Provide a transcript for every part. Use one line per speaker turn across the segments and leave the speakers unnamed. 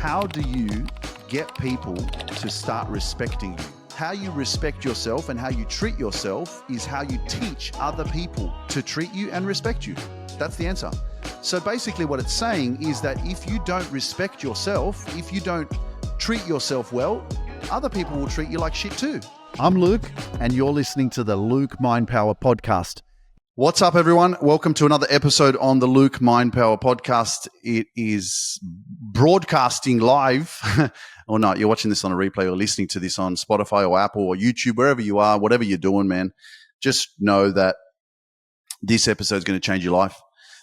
how do you get people to start respecting you? How you respect yourself and how you treat yourself is how you teach other people to treat you and respect you. That's the answer. So basically what it's saying is that if you don't respect yourself, if you don't treat yourself well, other people will treat you like shit too. I'm Luke, and you're listening to the Luke Mind Power Podcast. What's up, everyone? Welcome to another episode on the Luke Mind Power Podcast. It is broadcasting live, or not, you're watching this on a replay or listening to this on Spotify or Apple or YouTube, wherever you are, whatever you're doing, man. Just know that this episode is going to change your life,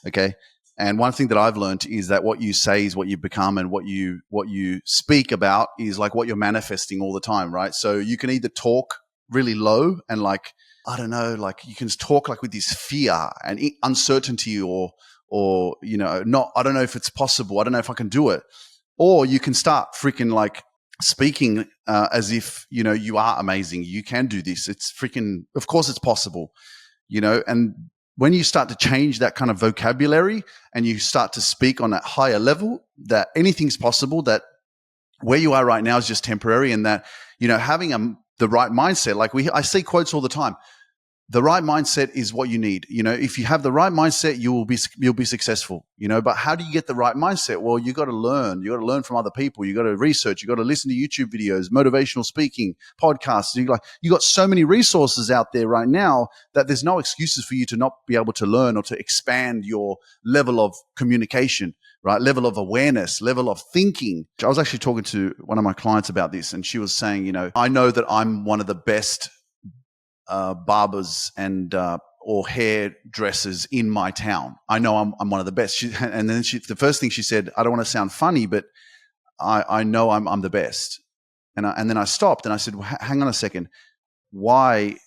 okay? And one thing that I've learned is that what you say is what you become, and what you speak about is like what you're manifesting all the time, right? So you can either talk really low and like, I don't know, like you can talk like with this fear and uncertainty or, you know, not, I don't know if it's possible. I don't know if I can do it. Or you can start freaking like speaking as if, you know, you are amazing. You can do this. It's freaking, of course it's possible, you know, and when you start to change that kind of vocabulary and you start to speak on that higher level, that anything's possible, that where you are right now is just temporary, and that, you know, having the right mindset, like I see quotes all the time. The right mindset is what you need. You know, if you have the right mindset, you'll be successful, you know, but how do you get the right mindset? Well, you got to learn. You got to learn from other people. You got to research. You got to listen to YouTube videos, motivational speaking, podcasts. You got so many resources out there right now that there's no excuses for you to not be able to learn or to expand your level of communication, right? Level of awareness, level of thinking. I was actually talking to one of my clients about this, and she was saying, you know, I know that I'm one of the best barbers and or hairdressers in my town. I know I'm one of the best. And then the first thing she said, I don't want to sound funny, but I know I'm the best. And then I stopped and I said, well, hang on a second. Why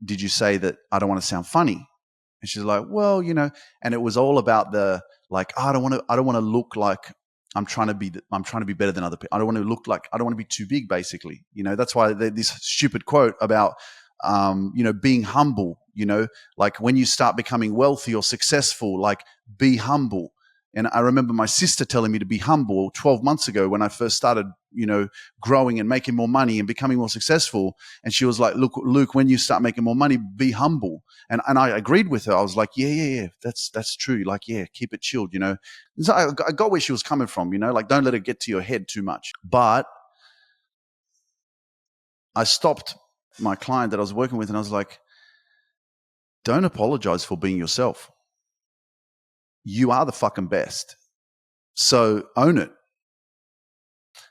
did you say that I don't want to sound funny? And she's like, well, you know, and it was all about the like, I don't want to look like I'm trying to be better than other people. I don't want to be too big, basically. You know, that's why this stupid quote about you know, being humble, you know, like when you start becoming wealthy or successful, like be humble. And I remember my sister telling me to be humble 12 months ago when I first started, you know, growing and making more money and becoming more successful. And she was like, look, Luke, when you start making more money, be humble. And I agreed with her. I was like, yeah, that's true. Like, yeah, keep it chilled, you know. So I got where she was coming from, you know, like don't let it get to your head too much. But I stopped my client that I was working with, and I was like, don't apologize for being yourself. You are the fucking best. So own it.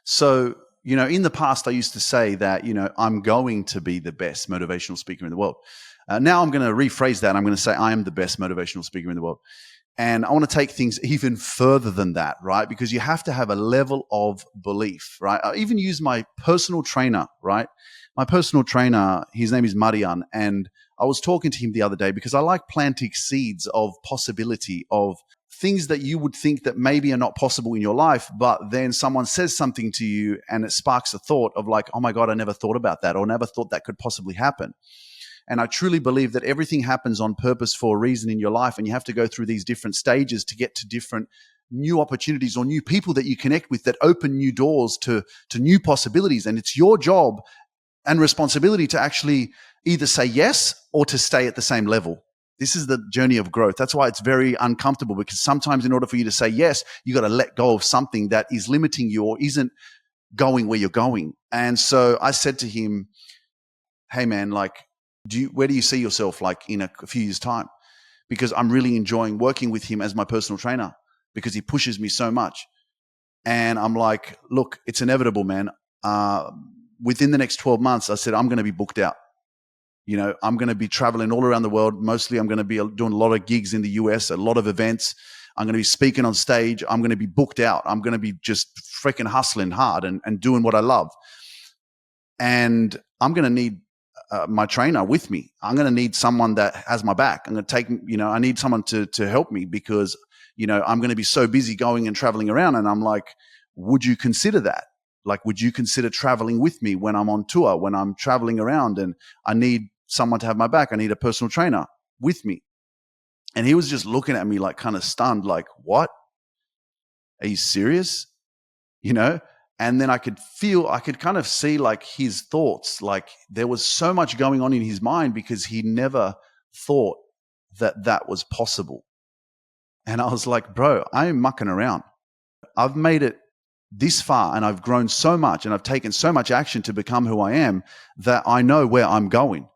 So, you know, in the past, I used to say that, you know, I'm going to be the best motivational speaker in the world. Now I'm going to rephrase that. I'm going to say I am the best motivational speaker in the world. And I want to take things even further than that, right? Because you have to have a level of belief, right? I even use my personal trainer, right? My personal trainer, his name is Marian, and I was talking to him the other day because I like planting seeds of possibility, of things that you would think that maybe are not possible in your life, but then someone says something to you and it sparks a thought of like, oh my God, I never thought about that, or never thought that could possibly happen. And I truly believe that everything happens on purpose for a reason in your life, and you have to go through these different stages to get to different new opportunities or new people that you connect with that open new doors to new possibilities. And it's your job and responsibility to actually either say yes or to stay at the same level. This is the journey of growth. That's why it's very uncomfortable, because sometimes in order for you to say yes, you got to let go of something that is limiting you or isn't going where you're going. And so I said to him, hey man, like, where do you see yourself like in a few years' time? Because I'm really enjoying working with him as my personal trainer because he pushes me so much. And I'm like, look, it's inevitable, man. Within the next 12 months, I said, I'm going to be booked out. You know, I'm going to be traveling all around the world. Mostly I'm going to be doing a lot of gigs in the US, a lot of events. I'm going to be speaking on stage. I'm going to be booked out. I'm going to be just freaking hustling hard and doing what I love. And I'm going to need my trainer with me. I'm going to need someone that has my back. I'm going to take, you know, I need someone to help me because, you know, I'm going to be so busy going and traveling around. And I'm like, would you consider that? Like, would you consider traveling with me when I'm on tour, when I'm traveling around and I need someone to have my back? I need a personal trainer with me. And he was just looking at me like kind of stunned, like, what? Are you serious? you know? And then I could kind of see like his thoughts, like there was so much going on in his mind because he never thought that that was possible. And I was like, bro, I'm mucking around. I've made it this far and I've grown so much and I've taken so much action to become who I am that I know where I'm going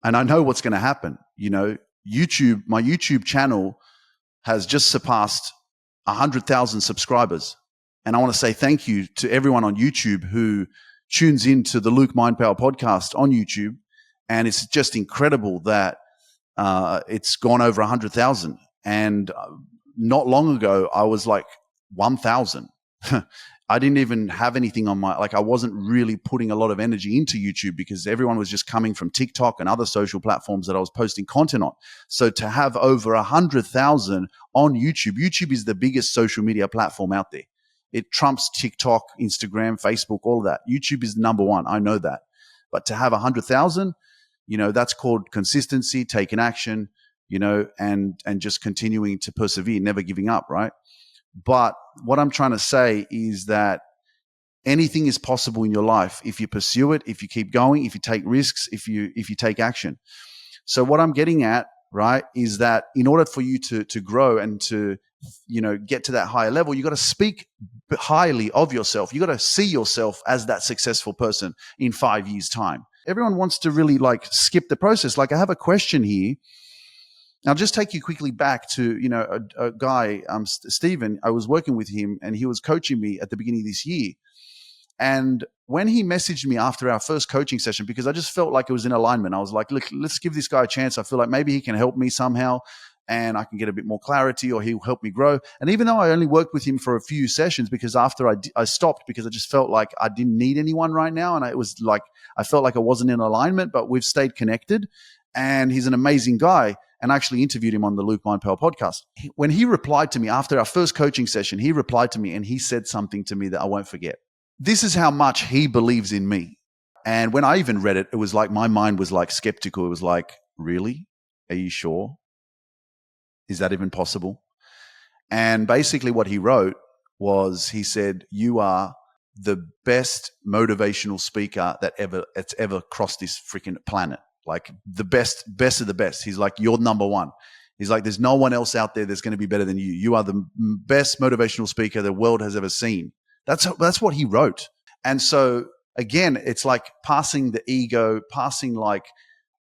and I know what's going to happen. You know, my YouTube channel has just surpassed 100,000 subscribers. And I want to say thank you to everyone on YouTube who tunes into the Luke Mind Power podcast on YouTube. And it's just incredible that it's gone over 100,000. And not long ago, I was like 1,000. I didn't even have anything on I wasn't really putting a lot of energy into YouTube because everyone was just coming from TikTok and other social platforms that I was posting content on. So to have over 100,000 on YouTube is the biggest social media platform out there. It trumps TikTok, Instagram, Facebook, all of that. YouTube is number one. I know that. But to have 100,000, you know, that's called consistency, taking action, you know, and just continuing to persevere, never giving up, right? But what I'm trying to say is that anything is possible in your life if you pursue it, if you keep going, if you take risks, if you take action. So what I'm getting at, right, is that in order for you to grow and to, you know, get to that higher level, you got to speak highly of yourself. You got to see yourself as that successful person in 5 years' time. Everyone wants to really like skip the process. Like I have a question here. I'll just take you quickly back to, you know, a guy, Stephen. I was working with him and he was coaching me at the beginning of this year. And when he messaged me after our first coaching session, because I just felt like it was in alignment, I was like, look, let's give this guy a chance. I feel like maybe he can help me somehow and I can get a bit more clarity or he'll help me grow. And even though I only worked with him for a few sessions, because after I stopped because I just felt like I didn't need anyone right now. And it was like, I felt like I wasn't in alignment, but we've stayed connected and he's an amazing guy. And I actually interviewed him on the Luke Mind Power podcast. When he replied to me after our first coaching session, he replied to me and he said something to me that I won't forget. This is how much he believes in me. And when I even read it, it was like my mind was like skeptical. It was like, really? Are you sure? Is that even possible? And basically what he wrote was he said, you are the best motivational speaker that's ever crossed this freaking planet. Like the best of the best. He's like, you're number one. He's like, there's no one else out there that's going to be better than you. You are the best motivational speaker the world has ever seen. That's what he wrote. And so again, it's like passing the ego, passing like,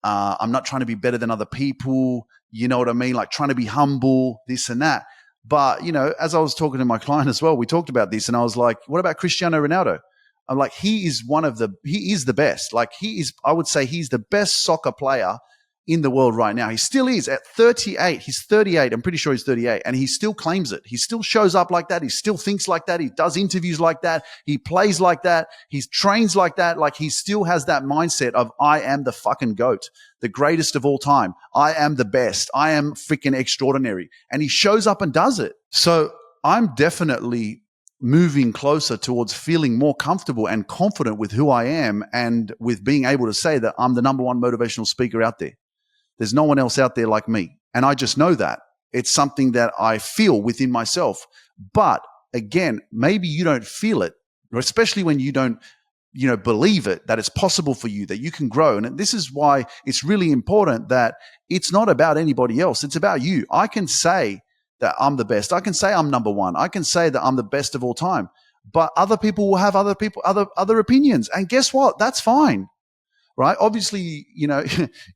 I'm not trying to be better than other people. You know what I mean? Like trying to be humble, this and that. But, you know, as I was talking to my client as well, we talked about this and I was like, what about Cristiano Ronaldo? I'm like, he is the best. Like I would say he's the best soccer player in the world right now. He still is at 38. He's 38. I'm pretty sure he's 38 and he still claims it. He still shows up like that. He still thinks like that. He does interviews like that. He plays like that. He trains like that. Like he still has that mindset of I am the fucking GOAT, the greatest of all time. I am the best. I am freaking extraordinary. And he shows up and does it. So I'm definitely moving closer towards feeling more comfortable and confident with who I am and with being able to say that I'm the number one motivational speaker out there. There's no one else out there like me. And I just know that. It's something that I feel within myself. But again, maybe you don't feel it, especially when you don't, you know, believe it, that it's possible for you, that you can grow. And this is why it's really important that it's not about anybody else. It's about you. I can say that I'm the best. I can say I'm number one. I can say that I'm the best of all time. But other people will have other opinions. And guess what? That's fine. Right? Obviously, you know,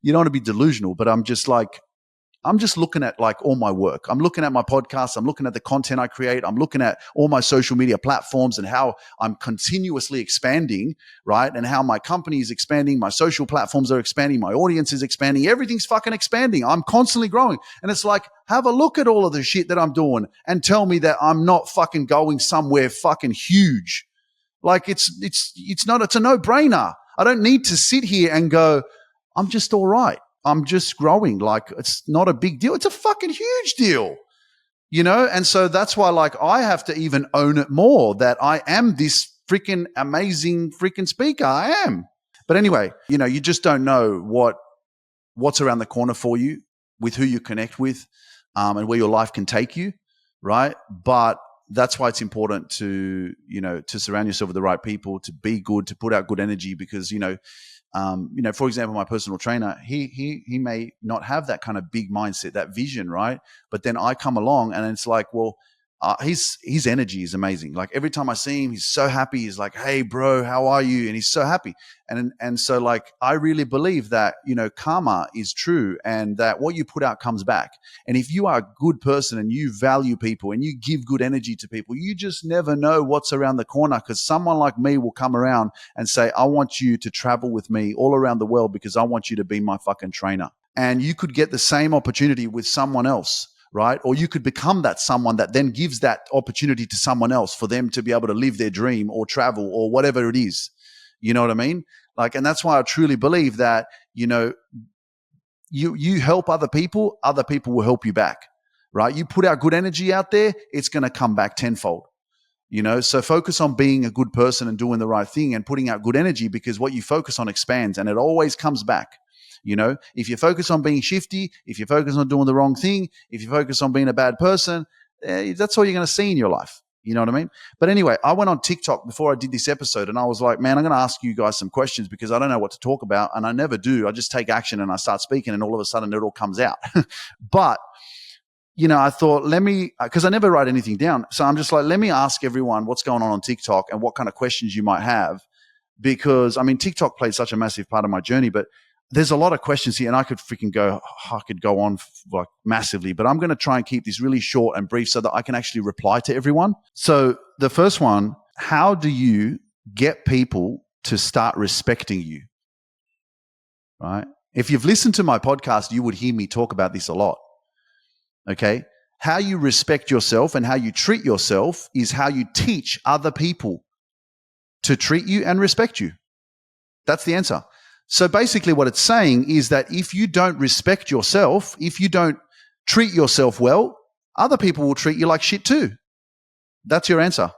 you don't want to be delusional, but I'm just looking at like all my work. I'm looking at my podcasts. I'm looking at the content I create. I'm looking at all my social media platforms and how I'm continuously expanding, right? And how my company is expanding. My social platforms are expanding. My audience is expanding. Everything's fucking expanding. I'm constantly growing. And it's like, have a look at all of the shit that I'm doing and tell me that I'm not fucking going somewhere fucking huge. Like it's a no-brainer. I don't need to sit here and go, I'm just all right. I'm just growing. Like it's not a big deal. It's a fucking huge deal, you know? And so that's why like I have to even own it more that I am this freaking amazing freaking speaker. I am. But anyway, you know, you just don't know what's around the corner for you with who you connect with and where your life can take you, right? But that's why it's important to, to surround yourself with the right people, to be good, to put out good energy, because, for example, my personal trainer, he may not have that kind of big mindset, that vision, right? But then I come along and it's like, well, his energy is amazing. Like every time I see him, he's so happy. He's like, "Hey, bro, how are you?" And he's so happy. And so like I really believe that karma is true, and that what you put out comes back. And if you are a good person and you value people and you give good energy to people, you just never know what's around the corner, because someone like me will come around and say, "I want you to travel with me all around the world because I want you to be my fucking trainer." And you could get the same opportunity with someone else. Right? Or you could become that someone that then gives that opportunity to someone else for them to be able to live their dream or travel or whatever it is. You know what I mean? Like, and that's why I truly believe that, you help other people will help you back, right? You put out good energy out there, it's going to come back tenfold. So focus on being a good person and doing the right thing and putting out good energy, because what you focus on expands and it always comes back. If you focus on being shifty, if you focus on doing the wrong thing, if you focus on being a bad person, that's all you're going to see in your life. You know what I mean? But anyway, I went on TikTok before I did this episode and I was like, man, I'm going to ask you guys some questions because I don't know what to talk about. And I never do. I just take action and I start speaking and all of a sudden it all comes out. But I thought, because I never write anything down. So I'm just like, let me ask everyone what's going on TikTok and what kind of questions you might have. Because, TikTok played such a massive part of my journey, but there's a lot of questions here and I could go on like massively, but I'm going to try and keep this really short and brief so that I can actually reply to everyone. So the first one, how do you get people to start respecting you? Right? If you've listened to my podcast, you would hear me talk about this a lot. Okay? How you respect yourself and how you treat yourself is how you teach other people to treat you and respect you. That's the answer. So basically what it's saying is that if you don't respect yourself, if you don't treat yourself well, other people will treat you like shit too. That's your answer.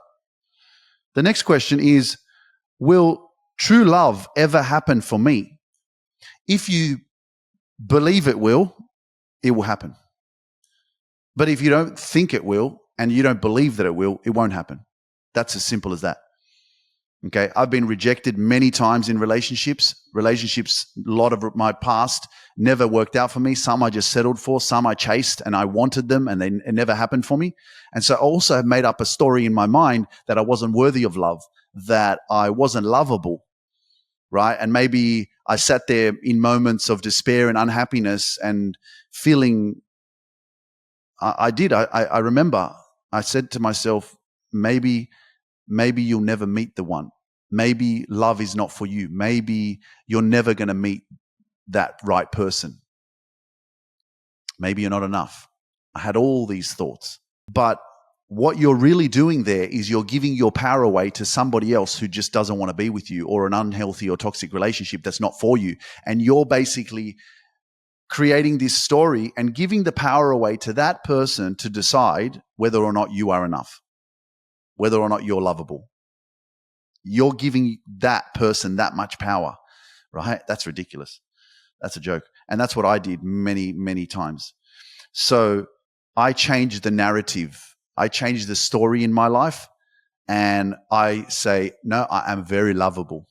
The next question is, will true love ever happen for me? If you believe it will happen. But if you don't think it will and you don't believe that it won't happen. That's as simple as that. Okay, I've been rejected many times in relationships. A lot of my past never worked out for me. Some I just settled for, some I chased and I wanted them and it never happened for me. And so I also have made up a story in my mind that I wasn't worthy of love, that I wasn't lovable, right? And maybe I sat there in moments of despair and unhappiness and feeling, I remember I said to myself, maybe you'll never meet the one. Maybe love is not for you. Maybe you're never going to meet that right person. Maybe you're not enough. I had all these thoughts. But what you're really doing there is you're giving your power away to somebody else who just doesn't want to be with you, or an unhealthy or toxic relationship that's not for you. And you're basically creating this story and giving the power away to that person to decide whether or not you are enough, whether or not you're lovable. You're giving that person that much power, right? That's ridiculous. That's a joke. And that's what I did many, many times. So I changed the narrative. I changed the story in my life, and I say, no, I am very lovable.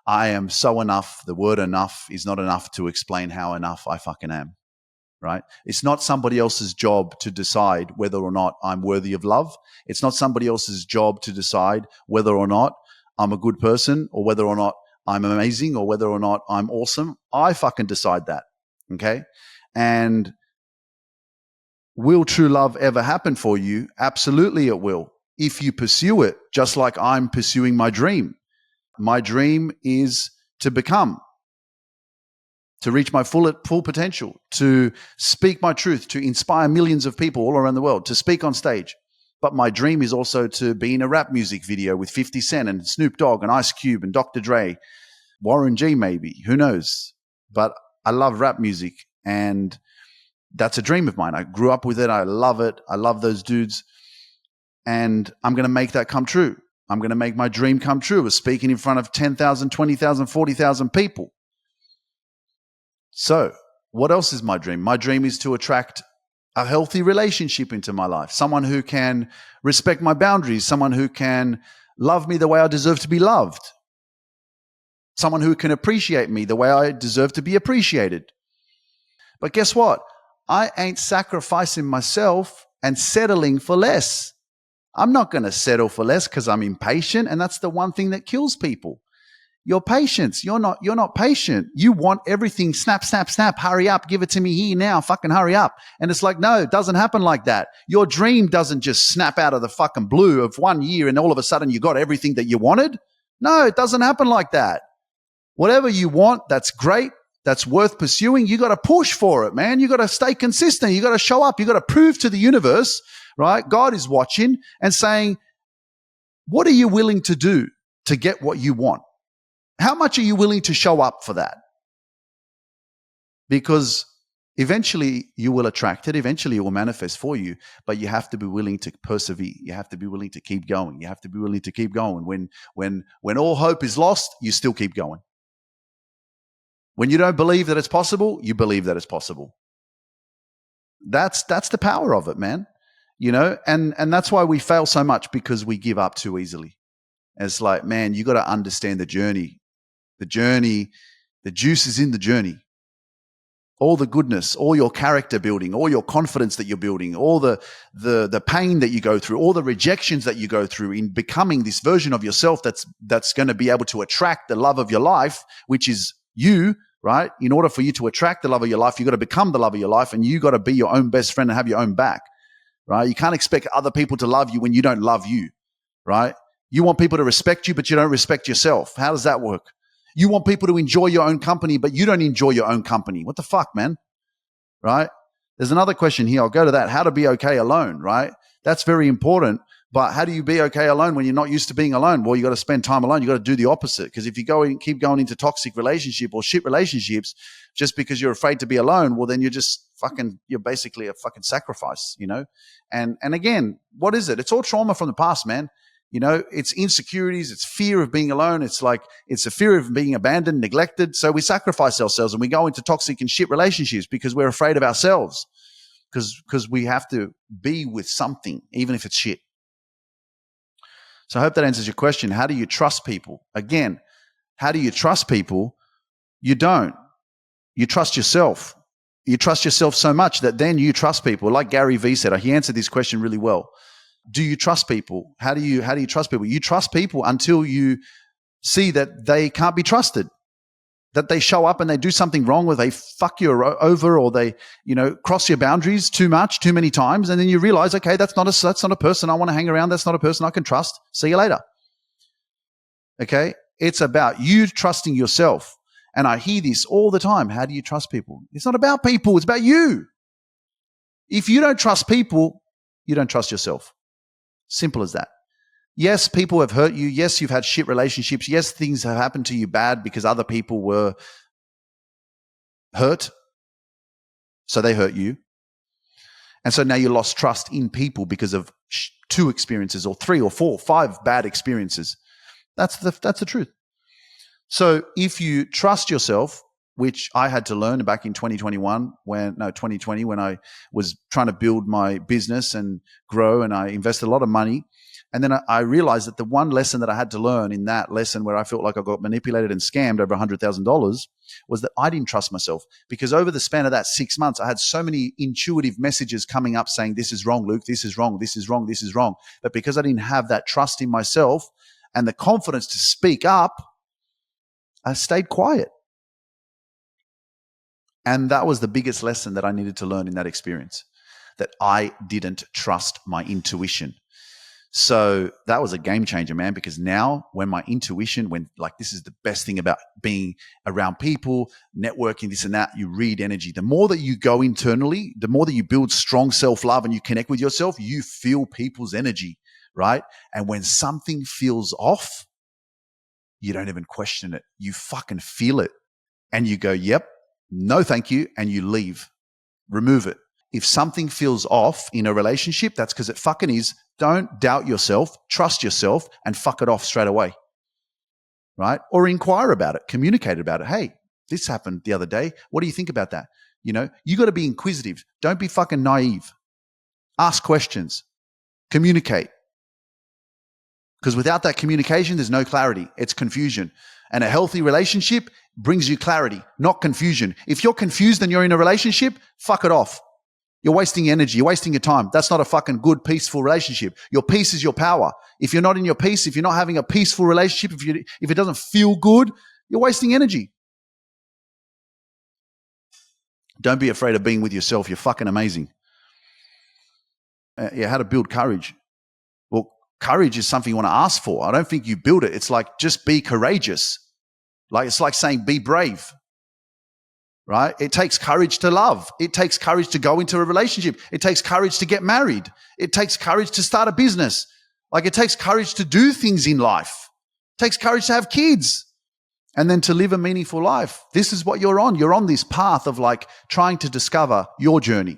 I am so enough. The word enough is not enough to explain how enough I fucking am. Right? It's not somebody else's job to decide whether or not I'm worthy of love. It's not somebody else's job to decide whether or not I'm a good person, or whether or not I'm amazing, or whether or not I'm awesome. I fucking decide that. Okay? And will true love ever happen for you? Absolutely it will. If you pursue it, just like I'm pursuing my dream. My dream is to become, to reach my full potential, to speak my truth, to inspire millions of people all around the world, to speak on stage. But my dream is also to be in a rap music video with 50 Cent and Snoop Dogg and Ice Cube and Dr. Dre, Warren G maybe, who knows? But I love rap music, and that's a dream of mine. I grew up with it. I love it. I love those dudes. And I'm going to make that come true. I'm going to make my dream come true of speaking in front of 10,000, 20,000, 40,000 people. So what else is my dream? My dream is to attract a healthy relationship into my life, someone who can respect my boundaries, someone who can love me the way I deserve to be loved, someone who can appreciate me the way I deserve to be appreciated. But guess what? I ain't sacrificing myself and settling for less. I'm not going to settle for less because I'm impatient, and that's the one thing that kills people. Your patience. You're not patient. You want everything snap, snap, snap, hurry up, give it to me here now, fucking hurry up. And it's like, no, it doesn't happen like that. Your dream doesn't just snap out of the fucking blue of 1 year and all of a sudden you got everything that you wanted. No, it doesn't happen like that. Whatever you want, that's great. That's worth pursuing. You got to push for it, man. You got to stay consistent. You got to show up. You got to prove to the universe, right? God is watching and saying, what are you willing to do to get what you want? How much are you willing to show up for that? Because eventually you will attract it. Eventually it will manifest for you, but you have to be willing to persevere. You have to be willing to keep going. You have to be willing to keep going. When all hope is lost, you still keep going. When you don't believe that it's possible, you believe that it's possible. That's the power of it, man. You know, and that's why we fail so much, because we give up too easily. And it's like, man, you got to understand the journey. The journey, the juice is in the journey. All the goodness, all your character building, all your confidence that you're building, all the pain that you go through, all the rejections that you go through in becoming this version of yourself that's going to be able to attract the love of your life, which is you, right? In order for you to attract the love of your life, you got to become the love of your life, and you got to be your own best friend and have your own back, right? You can't expect other people to love you when you don't love you, right? You want people to respect you, but you don't respect yourself. How does that work? You want people to enjoy your own company, but you don't enjoy your own company. What the fuck, man? Right? There's another question here. I'll go to that. How to be okay alone, right? That's very important. But how do you be okay alone when you're not used to being alone? Well, you got to spend time alone. You got to do the opposite. Because if you keep going into toxic relationship or shit relationships just because you're afraid to be alone, well, then you're basically a fucking sacrifice, you know? And again, what is it? It's all trauma from the past, man. You know, it's insecurities, it's fear of being alone. It's a fear of being abandoned, neglected. So we sacrifice ourselves and we go into toxic and shit relationships because we're afraid of ourselves, because we have to be with something, even if it's shit. So I hope that answers your question. How do you trust people? Again, how do you trust people? You don't. You trust yourself. You trust yourself so much that then you trust people. Like Gary Vee said, he answered this question really well. Do you trust people? How do you trust people? You trust people until you see that they can't be trusted, that they show up and they do something wrong, or they fuck you over, or they, cross your boundaries too much, too many times. And then you realize, okay, that's not a person I want to hang around. That's not a person I can trust. See you later. Okay. It's about you trusting yourself. And I hear this all the time. How do you trust people? It's not about people. It's about you. If you don't trust people, you don't trust yourself. Simple as that. Yes, people have hurt you. Yes, you've had shit relationships. Yes, things have happened to you bad because other people were hurt. So they hurt you. And so now you lost trust in people because of 2 experiences or 3 or 4, 5 bad experiences. That's the truth. So if you trust yourself, which I had to learn back in 2020 when I was trying to build my business and grow, and I invested a lot of money. And then I realized that the one lesson that I had to learn in that lesson, where I felt like I got manipulated and scammed over $100,000, was that I didn't trust myself, because over the span of that 6 months, I had so many intuitive messages coming up saying, this is wrong, Luke, this is wrong, this is wrong, this is wrong. But because I didn't have that trust in myself and the confidence to speak up, I stayed quiet. And that was the biggest lesson that I needed to learn in that experience, that I didn't trust my intuition. So that was a game changer, man, because now when my intuition, this is the best thing about being around people, networking, this and that, you read energy. The more that you go internally, the more that you build strong self-love and you connect with yourself, you feel people's energy, right? And when something feels off, you don't even question it. You fucking feel it. And you go, yep, no, thank you. And you leave, remove it. If something feels off in a relationship, that's because it fucking is. Don't doubt yourself, trust yourself, and fuck it off straight away, right? Or inquire about it, communicate about it. Hey, this happened the other day. What do you think about that? You got to be inquisitive. Don't be fucking naive. Ask questions. Communicate. Because without that communication, there's no clarity. It's confusion. And a healthy relationship brings you clarity, not confusion. If you're confused and you're in a relationship, fuck it off. You're wasting energy. You're wasting your time. That's not a fucking good, peaceful relationship. Your peace is your power. If you're not in your peace, if you're not having a peaceful relationship, if it doesn't feel good, you're wasting energy. Don't be afraid of being with yourself. You're fucking amazing. How to build courage. Well, courage is something you want to ask for. I don't think you build it. It's like, just be courageous. It's like saying, be brave. Right? It takes courage to love. It takes courage to go into a relationship. It takes courage to get married. It takes courage to start a business. It takes courage to do things in life. It takes courage to have kids and then to live a meaningful life. This is what you're on. You're on this path of trying to discover your journey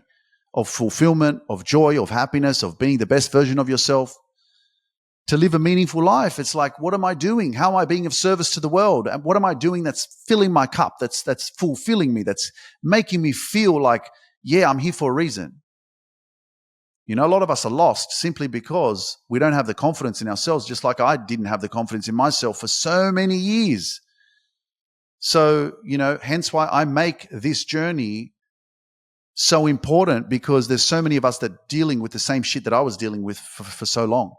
of fulfillment, of joy, of happiness, of being the best version of yourself. To live a meaningful life, it's like, what am I doing? How am I being of service to the world? And what am I doing that's filling my cup, that's fulfilling me, that's making me feel like, yeah, I'm here for a reason. A lot of us are lost simply because we don't have the confidence in ourselves, just like I didn't have the confidence in myself for so many years. So, hence why I make this journey so important, because there's so many of us that are dealing with the same shit that I was dealing with for so long.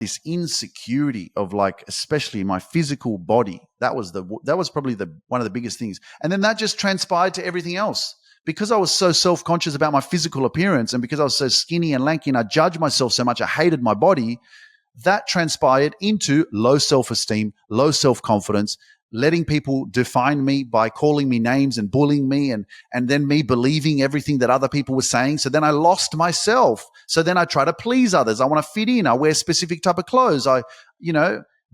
This insecurity of especially my physical body, that was probably one of the biggest things. And then that just transpired to everything else. Because I was so self-conscious about my physical appearance, and because I was so skinny and lanky and I judged myself so much, I hated my body, that transpired into low self-esteem, low self-confidence, letting people define me by calling me names and bullying me, and then me believing everything that other people were saying. So then I lost myself. So then I try to please others. I want to fit in. I wear specific type of clothes.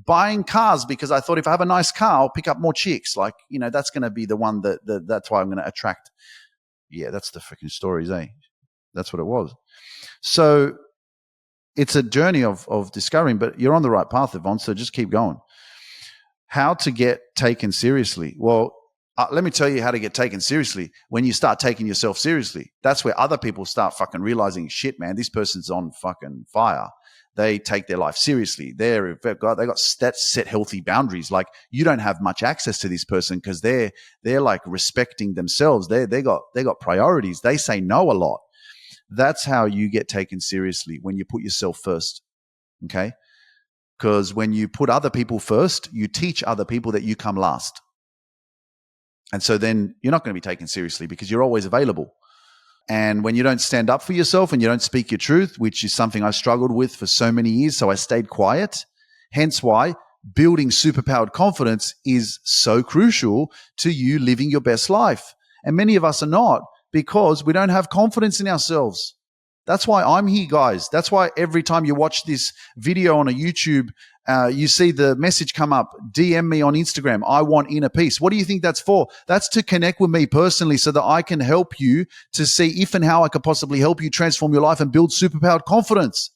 Buying cars because I thought if I have a nice car, I'll pick up more chicks. That's going to be the one that's why I'm going to attract. Yeah, that's the freaking stories, eh? That's what it was. So it's a journey of discovering, but you're on the right path, Yvonne, so just keep going. How to get taken seriously? Well, let me tell you how to get taken seriously. When you start taking yourself seriously, that's where other people start fucking realizing, shit, man, this person's on fucking fire. They take their life seriously. They got that set healthy boundaries. You don't have much access to this person because they're respecting themselves. They got priorities. They say no a lot. That's how you get taken seriously, when you put yourself first. Okay. Because when you put other people first, you teach other people that you come last. And so then you're not going to be taken seriously because you're always available. And when you don't stand up for yourself and you don't speak your truth, which is something I struggled with for so many years, so I stayed quiet. Hence why building superpowered confidence is so crucial to you living your best life. And many of us are not, because we don't have confidence in ourselves. That's why I'm here, guys. That's why every time you watch this video on a YouTube, you see the message come up, DM me on Instagram, I want inner peace. What do you think that's for? That's to connect with me personally so that I can help you to see if and how I could possibly help you transform your life and build superpowered confidence.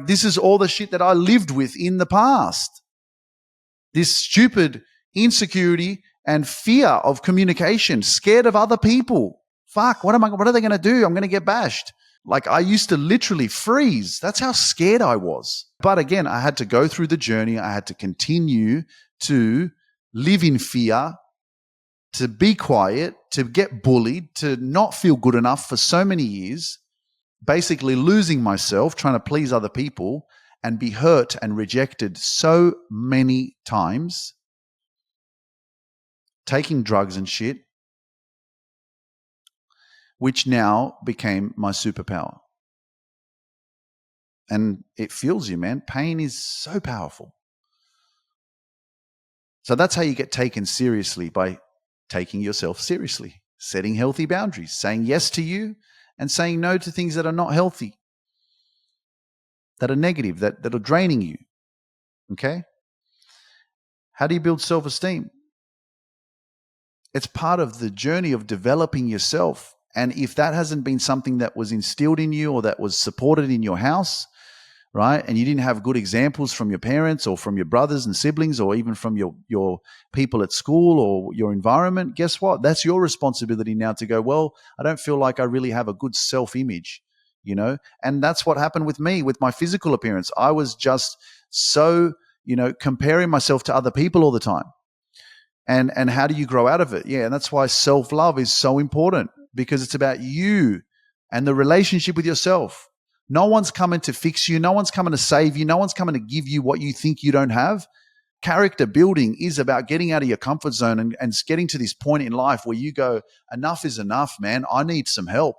This is all the shit that I lived with in the past. This stupid insecurity and fear of communication, scared of other people. Fuck, what are they going to do? I'm going to get bashed. I used to literally freeze. That's how scared I was. But again, I had to go through the journey. I had to continue to live in fear, to be quiet, to get bullied, to not feel good enough for so many years, basically losing myself, trying to please other people, and be hurt and rejected so many times, taking drugs and shit, which now became my superpower. And it fuels you, man. Pain is so powerful. So that's how you get taken seriously, by taking yourself seriously, setting healthy boundaries, saying yes to you and saying no to things that are not healthy, that are negative, that are draining you. Okay? How do you build self-esteem? It's part of the journey of developing yourself. And if that hasn't been something that was instilled in you or that was supported in your house, right? And you didn't have good examples from your parents or from your brothers and siblings or even from your people at school or your environment, guess what? That's your responsibility now to go, well, I don't feel like I really have a good self-image, you know? And that's what happened with me, with my physical appearance. I was just so, comparing myself to other people all the time. And how do you grow out of it? Yeah, and that's why self-love is so important, because it's about you and the relationship with yourself. No one's coming to fix you. No one's coming to save you. No one's coming to give you what you think you don't have. Character building is about getting out of your comfort zone and getting to this point in life where you go, enough is enough, man. I need some help.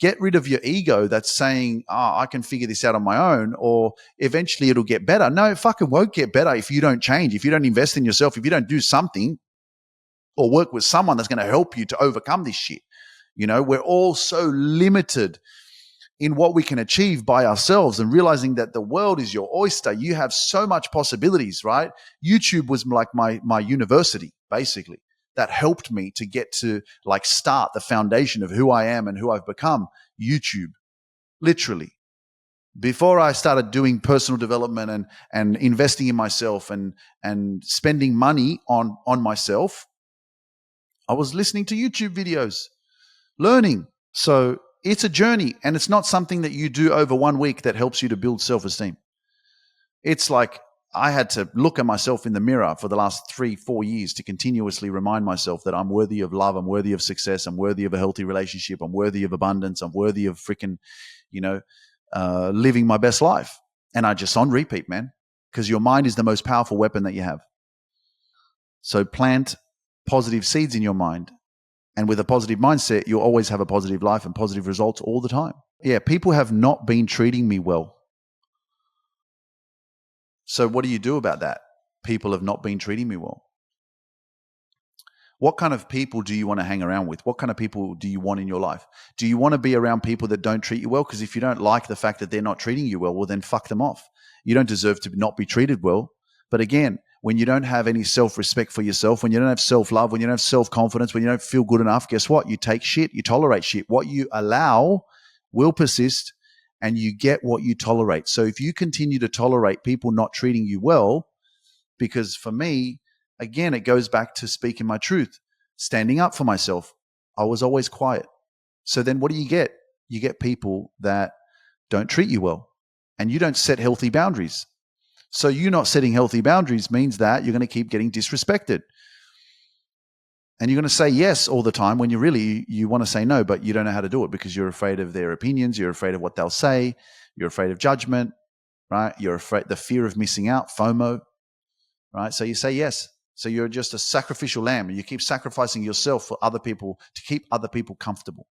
Get rid of your ego that's saying, I can figure this out on my own, or eventually it'll get better. No, it fucking won't get better if you don't change, if you don't invest in yourself, if you don't do something or work with someone that's going to help you to overcome this shit. We're all so limited in what we can achieve by ourselves, and realizing that the world is your oyster. You have so much possibilities, right? YouTube was like my university, basically. That helped me to get to start the foundation of who I am and who I've become. YouTube, literally. Before I started doing personal development and investing in myself and spending money on myself, I was listening to YouTube videos, learning. So it's a journey, and it's not something that you do over 1 week that helps you to build self-esteem. It's like I had to look at myself in the mirror for the last 3-4 years to continuously remind myself that I'm worthy of love, I'm worthy of success, I'm worthy of a healthy relationship, I'm worthy of abundance, I'm worthy of freaking, living my best life. And I just on repeat, man, because your mind is the most powerful weapon that you have. So plant positive seeds in your mind. And with a positive mindset, you'll always have a positive life and positive results all the time. Yeah, people have not been treating me well. So what do you do about that? People have not been treating me well. What kind of people do you want to hang around with? What kind of people do you want in your life? Do you want to be around people that don't treat you well? Because if you don't like the fact that they're not treating you well, then fuck them off. You don't deserve to not be treated well. But again, when you don't have any self-respect for yourself, when you don't have self-love, when you don't have self-confidence, when you don't feel good enough, guess what? You take shit, you tolerate shit. What you allow will persist, and you get what you tolerate. So if you continue to tolerate people not treating you well, because for me, again, it goes back to speaking my truth, standing up for myself. I was always quiet. So then what do you get? You get people that don't treat you well, and you don't set healthy boundaries. So you not setting healthy boundaries means that you're going to keep getting disrespected. And you're going to say yes all the time when you want to say no, but you don't know how to do it because you're afraid of their opinions. You're afraid of what they'll say. You're afraid of judgment, right? You're afraid, the fear of missing out, FOMO, right? So you say yes. So you're just a sacrificial lamb, and you keep sacrificing yourself for other people to keep other people comfortable.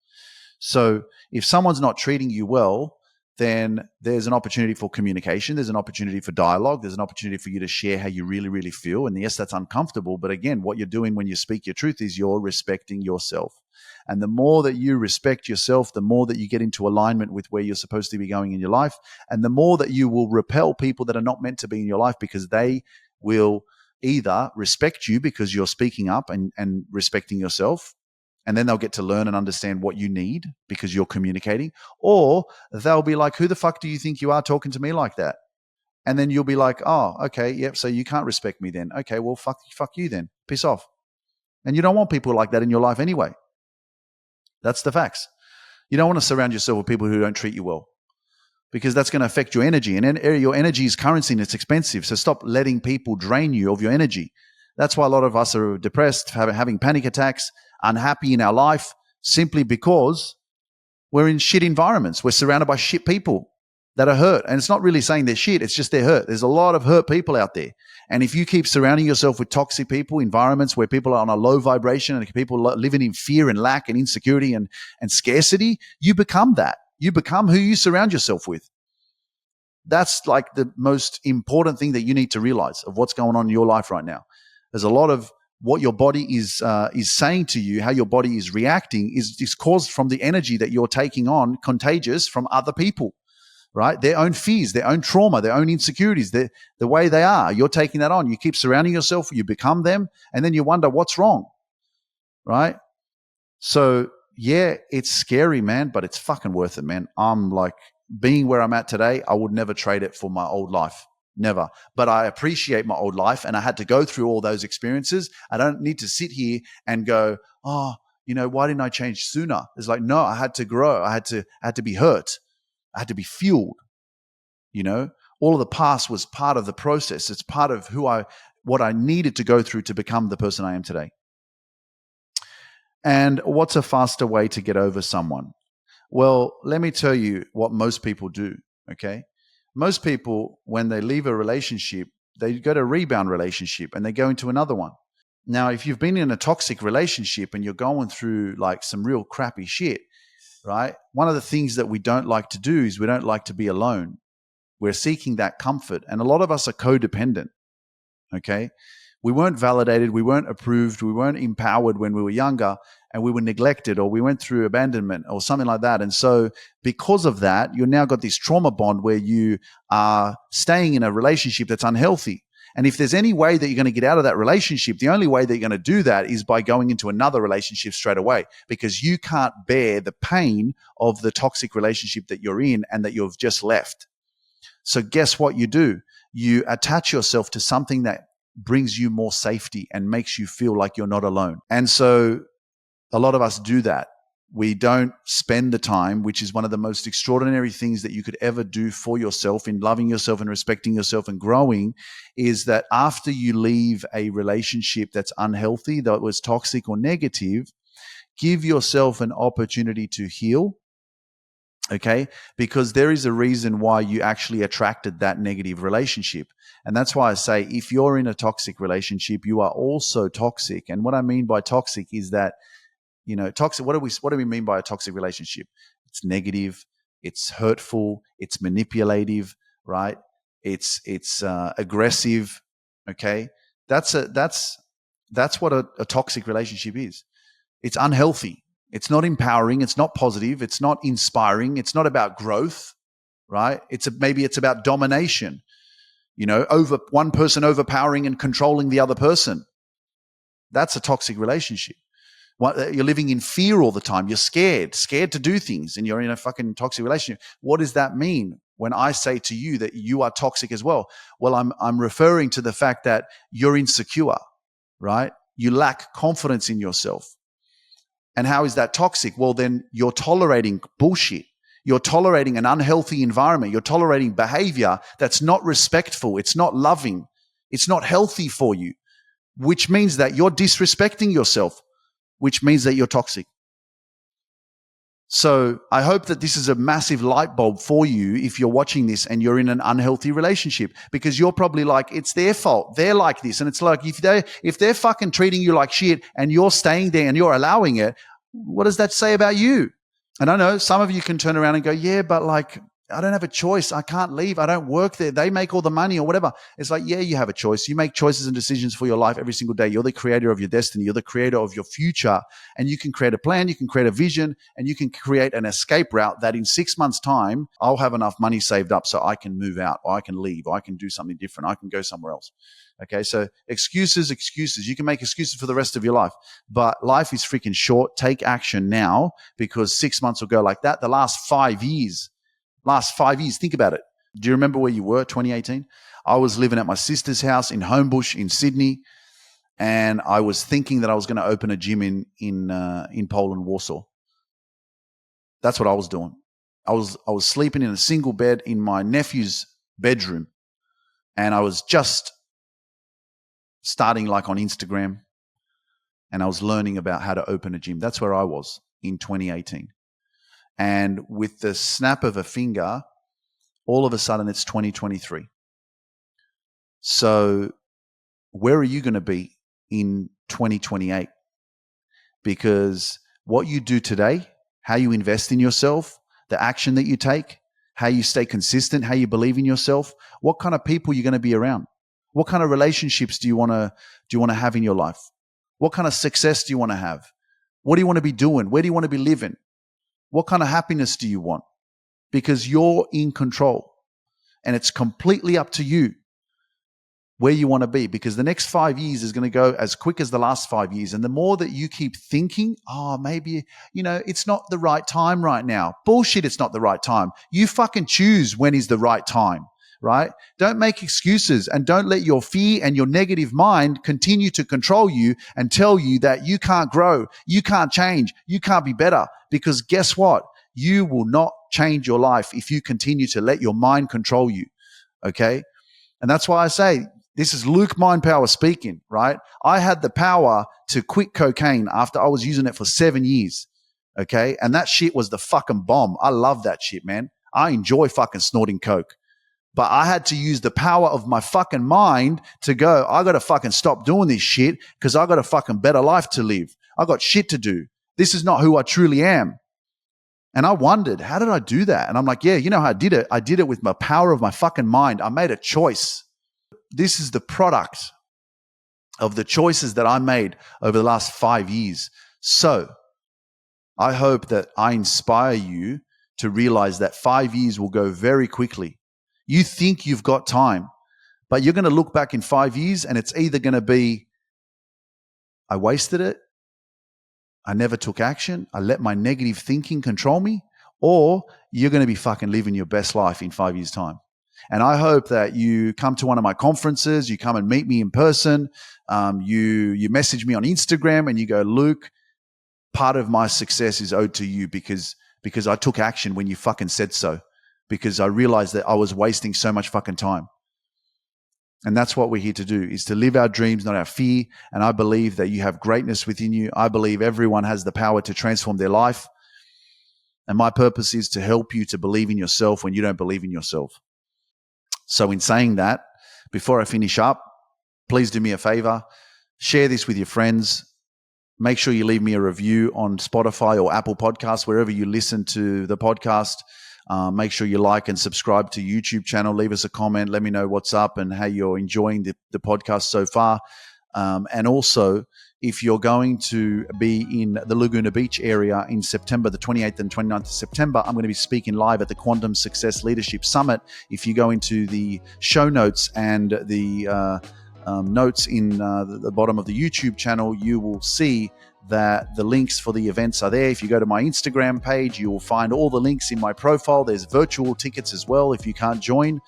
So if someone's not treating you well, then there's an opportunity for communication. There's an opportunity for dialogue. There's an opportunity for you to share how you really, really feel. And yes, that's uncomfortable. But again, what you're doing when you speak your truth is you're respecting yourself. And the more that you respect yourself, the more that you get into alignment with where you're supposed to be going in your life. And the more that you will repel people that are not meant to be in your life, because they will either respect you because you're speaking up and respecting yourself, and then they'll get to learn and understand what you need because you're communicating. Or they'll be like, who the fuck do you think you are talking to me like that? And then you'll be like, oh, okay, yep, so you can't respect me then. Okay, well, fuck you then. Piss off. And you don't want people like that in your life anyway. That's the facts. You don't want to surround yourself with people who don't treat you well, because that's going to affect your energy. And your energy is currency and it's expensive. So stop letting people drain you of your energy. That's why a lot of us are depressed, having panic attacks, unhappy in our life, simply because we're in shit environments. We're surrounded by shit people that are hurt. And it's not really saying they're shit, it's just they're hurt. There's a lot of hurt people out there. And if you keep surrounding yourself with toxic people, environments where people are on a low vibration and people living in fear and lack and insecurity and scarcity, you become that. You become who you surround yourself with. That's like the most important thing that you need to realize of what's going on in your life right now. There's a lot of what your body is saying to you, how your body is reacting is caused from the energy that you're taking on, contagious from other people, right? Their own fears, their own trauma, their own insecurities, the way they are. You're taking that on. You keep surrounding yourself, you become them, and then you wonder what's wrong, right? So, yeah, it's scary, man, but it's fucking worth it, man. I'm like being where I'm at today, I would never trade it for my old life. Never. But I appreciate my old life, and I had to go through all those experiences. I don't need to sit here and go, oh, why didn't I change sooner? It's like, no, I had to grow. I had to be hurt. I had to be fueled. All of the past was part of the process. It's part of what I needed to go through to become the person I am today. And what's a faster way to get over someone? Well, let me tell you what most people do, okay? Most people, when they leave a relationship, they go to a rebound relationship and they go into another one. Now, if you've been in a toxic relationship and you're going through like some real crappy shit, right? One of the things that we don't like to do is we don't like to be alone. We're seeking that comfort. And a lot of us are codependent, okay? We weren't validated, we weren't approved, we weren't empowered when we were younger, and we were neglected, or we went through abandonment or something like that. And so because of that, you've now got this trauma bond where you are staying in a relationship that's unhealthy. And if there's any way that you're going to get out of that relationship, the only way that you're going to do that is by going into another relationship straight away, because you can't bear the pain of the toxic relationship that you're in and that you've just left. So guess what you do? You attach yourself to something that brings you more safety and makes you feel like you're not alone. And so a lot of us do that. We don't spend the time, which is one of the most extraordinary things that you could ever do for yourself in loving yourself and respecting yourself and growing, is that after you leave a relationship that's unhealthy, that was toxic or negative, give yourself an opportunity to heal. Okay, because there is a reason why you actually attracted that negative relationship. And that's why I say, if you're in a toxic relationship, you are also toxic. And what I mean by toxic is that, toxic, what do we mean by a toxic relationship? It's negative, it's hurtful, it's manipulative, right? It's aggressive. Okay. That's what a toxic relationship is. It's unhealthy. It's not empowering. It's not positive. It's not inspiring. It's not about growth, right? Maybe it's about domination, over one person overpowering and controlling the other person. That's a toxic relationship. You're living in fear all the time. You're scared to do things, and you're in a fucking toxic relationship. What does that mean when I say to you that you are toxic as well? Well, I'm referring to the fact that you're insecure, right? You lack confidence in yourself. And how is that toxic? Well, then you're tolerating bullshit. You're tolerating an unhealthy environment. You're tolerating behavior that's not respectful. It's not loving. It's not healthy for you, which means that you're disrespecting yourself, which means that you're toxic. So I hope that this is a massive light bulb for you if you're watching this and you're in an unhealthy relationship, because you're probably like, it's their fault. They're like this. And it's like, if they're fucking treating you like shit and you're staying there and you're allowing it, what does that say about you? And I know some of you can turn around and go, yeah, but like, I don't have a choice. I can't leave. I don't work there. They make all the money or whatever. It's like, yeah, you have a choice. You make choices and decisions for your life every single day. You're the creator of your destiny. You're the creator of your future. And you can create a plan. You can create a vision, and you can create an escape route that in 6 months' time, I'll have enough money saved up so I can move out, or I can leave, or I can do something different. I can go somewhere else. Okay, so excuses. You can make excuses for the rest of your life, but life is freaking short. Take action now, because 6 months will go like that. The last 5 years, think about it. Do you remember where you were 2018? I was living at my sister's house in Homebush in Sydney, and I was thinking that I was going to open a gym in Poland, Warsaw. That's what I was doing. I was sleeping in a single bed in my nephew's bedroom, and I was just starting like on Instagram, and I was learning about how to open a gym. That's where I was in 2018. And with the snap of a finger, all of a sudden it's 2023. So where are you going to be in 2028? Because what you do today, how you invest in yourself, the action that you take, how you stay consistent, how you believe in yourself, what kind of people you're going to be around, what kind of relationships do you want to have in your life, what kind of success do you want to have, what do you want to be doing, where do you want to be living, what kind of happiness do you want? Because you're in control, and it's completely up to you. where you want to be, because the next 5 years is going to go as quick as the last 5 years. And the more that you keep thinking, oh, maybe, it's not the right time right now. Bullshit, it's not the right time. You fucking choose when is the right time, right? Don't make excuses, and don't let your fear and your negative mind continue to control you and tell you that you can't grow, you can't change, you can't be better. Because guess what? You will not change your life if you continue to let your mind control you, okay? And that's why I say, this is Luke Mind Power speaking, right? I had the power to quit cocaine after I was using it for 7 years, okay? And that shit was the fucking bomb. I love that shit, man. I enjoy fucking snorting coke. But I had to use the power of my fucking mind to go, I got to fucking stop doing this shit because I got a fucking better life to live. I got shit to do. This is not who I truly am. And I wondered, how did I do that? And I'm like, yeah, you know how I did it? I did it with my power of my fucking mind. I made a choice. This is the product of the choices that I made over the last 5 years. So I hope that I inspire you to realize that 5 years will go very quickly. You think you've got time, but you're going to look back in 5 years and it's either going to be, I wasted it, I never took action, I let my negative thinking control me, or you're going to be fucking living your best life in 5 years' time. And I hope that you come to one of my conferences, you come and meet me in person, you message me on Instagram and you go, Luke, part of my success is owed to you because I took action when you fucking said so, because I realized that I was wasting so much fucking time. And that's what we're here to do, is to live our dreams, not our fear. And I believe that you have greatness within you. I believe everyone has the power to transform their life. And my purpose is to help you to believe in yourself when you don't believe in yourself. So in saying that, before I finish up, please do me a favor, share this with your friends. Make sure you leave me a review on Spotify or Apple Podcasts, wherever you listen to the podcast. Make sure you like and subscribe to YouTube channel. Leave us a comment. Let me know what's up and how you're enjoying the podcast so far. And also, if you're going to be in the Laguna Beach area in September, the 28th and 29th of September, I'm going to be speaking live at the Quantum Success Leadership Summit. If you go into the show notes and the notes in the bottom of the YouTube channel, you will see that the links for the events are there. If you go to my Instagram page, you will find all the links in my profile. There's virtual tickets as well. If you can't join,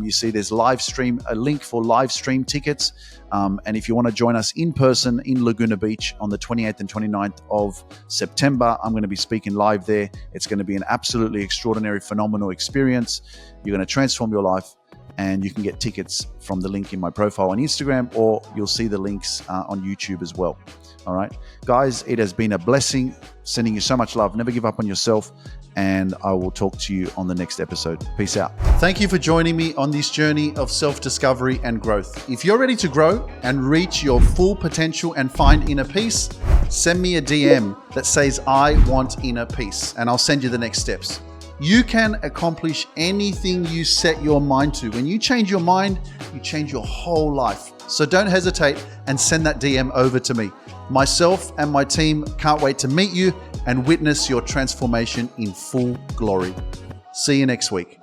you see there's a link for live stream tickets. And if you want to join us in person in Laguna Beach on the 28th and 29th of September, I'm going to be speaking live there. It's going to be an absolutely extraordinary, phenomenal experience. You're going to transform your life. And you can get tickets from the link in my profile on Instagram, or you'll see the links on YouTube as well. All right, guys, it has been a blessing. Sending you so much love. Never give up on yourself. And I will talk to you on the next episode. Peace out. Thank you for joining me on this journey of self-discovery and growth. If you're ready to grow and reach your full potential and find inner peace, send me a DM that says, I want inner peace, and I'll send you the next steps. You can accomplish anything you set your mind to. When you change your mind, you change your whole life. So don't hesitate and send that DM over to me. Myself and my team can't wait to meet you and witness your transformation in full glory. See you next week.